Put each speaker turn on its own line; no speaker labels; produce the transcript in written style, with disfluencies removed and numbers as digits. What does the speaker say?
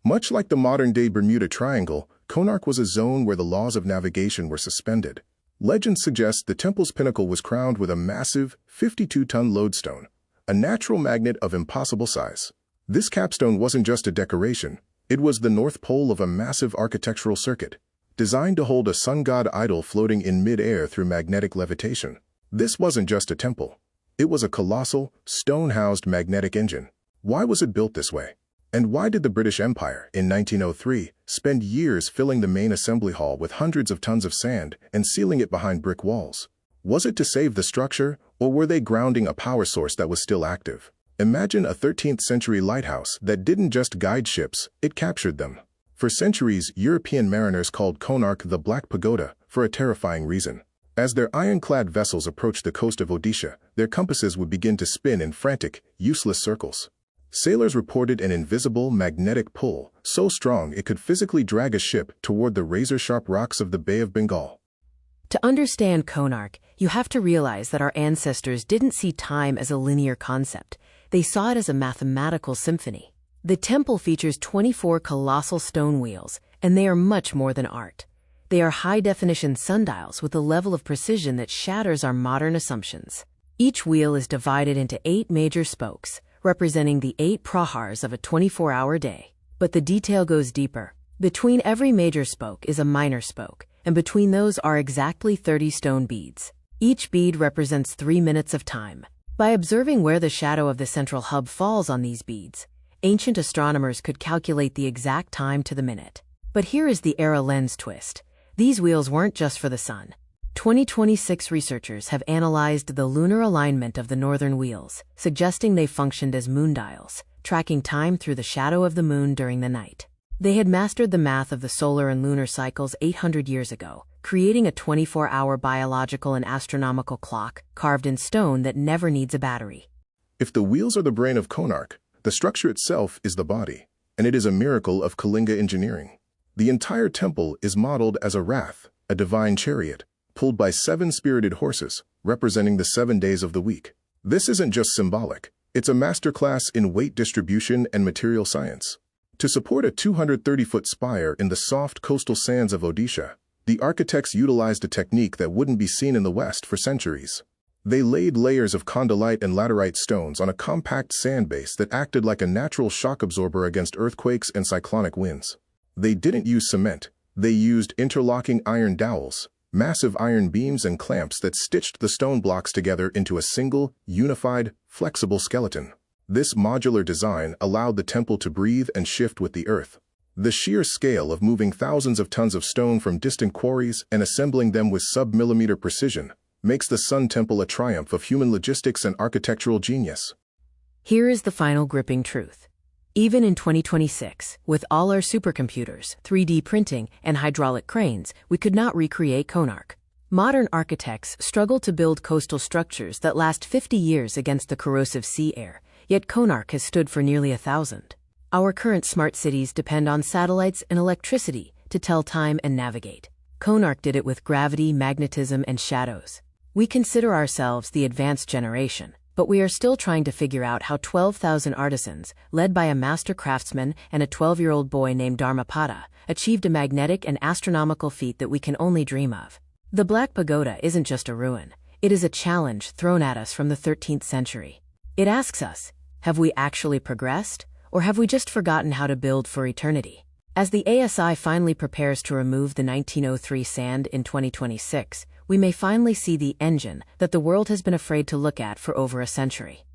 Much like the modern-day Bermuda Triangle, Konark was a zone where the laws of navigation were suspended. Legends suggest the temple's pinnacle was crowned with a massive 52-ton lodestone, a natural magnet of impossible size. This capstone wasn't just a decoration, it was the North Pole of a massive architectural circuit, designed to hold a sun god idol floating in mid-air through magnetic levitation. This wasn't just a temple. It was a colossal, stone-housed magnetic engine. Why was it built this way? And why did the British Empire, in 1903, spend years filling the main assembly hall with hundreds of tons of sand and sealing it behind brick walls? Was it to save the structure, or were they grounding a power source that was still active? Imagine a 13th-century lighthouse that didn't just guide ships, it captured them. For centuries, European mariners called Konark the Black Pagoda for a terrifying reason. As their ironclad vessels approached the coast of Odisha, their compasses would begin to spin in frantic, useless circles. Sailors reported an invisible magnetic pull, so strong it could physically drag a ship toward the razor-sharp rocks of the Bay of Bengal.
To understand Konark, you have to realize that our ancestors didn't see time as a linear concept. They saw it as a mathematical symphony. The temple features 24 colossal stone wheels, and they are much more than art. They are high-definition sundials with a level of precision that shatters our modern assumptions. Each wheel is divided into 8 major spokes, representing the 8 prahars of a 24-hour day. But the detail goes deeper. Between every major spoke is a minor spoke, and between those are exactly 30 stone beads. Each bead represents 3 minutes of time. By observing where the shadow of the central hub falls on these beads, ancient astronomers could calculate the exact time to the minute. But here is the Era Lens twist. These wheels weren't just for the sun. 2026 researchers have analyzed the lunar alignment of the northern wheels, suggesting they functioned as moondials, tracking time through the shadow of the moon during the night. They had mastered the math of the solar and lunar cycles 800 years ago, creating a 24-hour biological and astronomical clock carved in stone that never needs a battery.
If the wheels are the brain of Konark, the structure itself is the body, and it is a miracle of Kalinga engineering. The entire temple is modeled as a Rath, a divine chariot, pulled by 7 spirited horses, representing the 7 days of the week. This isn't just symbolic, it's a masterclass in weight distribution and material science. To support a 230-foot spire in the soft coastal sands of Odisha, the architects utilized a technique that wouldn't be seen in the West for centuries. They laid layers of condylite and laterite stones on a compact sand base that acted like a natural shock absorber against earthquakes and cyclonic winds. They didn't use cement, they used interlocking iron dowels, massive iron beams and clamps that stitched the stone blocks together into a single, unified, flexible skeleton. This modular design allowed the temple to breathe and shift with the earth. The sheer scale of moving thousands of tons of stone from distant quarries and assembling them with sub-millimeter precision makes the Sun Temple a triumph of human logistics and architectural genius.
Here is the final gripping truth. Even in 2026, with all our supercomputers, 3D printing, and hydraulic cranes, we could not recreate Konark. Modern architects struggle to build coastal structures that last 50 years against the corrosive sea air, yet Konark has stood for nearly 1,000. Our current smart cities depend on satellites and electricity to tell time and navigate. Konark did it with gravity, magnetism, and shadows. We consider ourselves the advanced generation, but we are still trying to figure out how 12,000 artisans, led by a master craftsman and a 12-year-old boy named Dharmapada, achieved a magnetic and astronomical feat that we can only dream of. The Black Pagoda isn't just a ruin. It is a challenge thrown at us from the 13th century. It asks us, have we actually progressed, or have we just forgotten how to build for eternity? As the ASI finally prepares to remove the 1903 sand in 2026, we may finally see the engine that the world has been afraid to look at for over a century.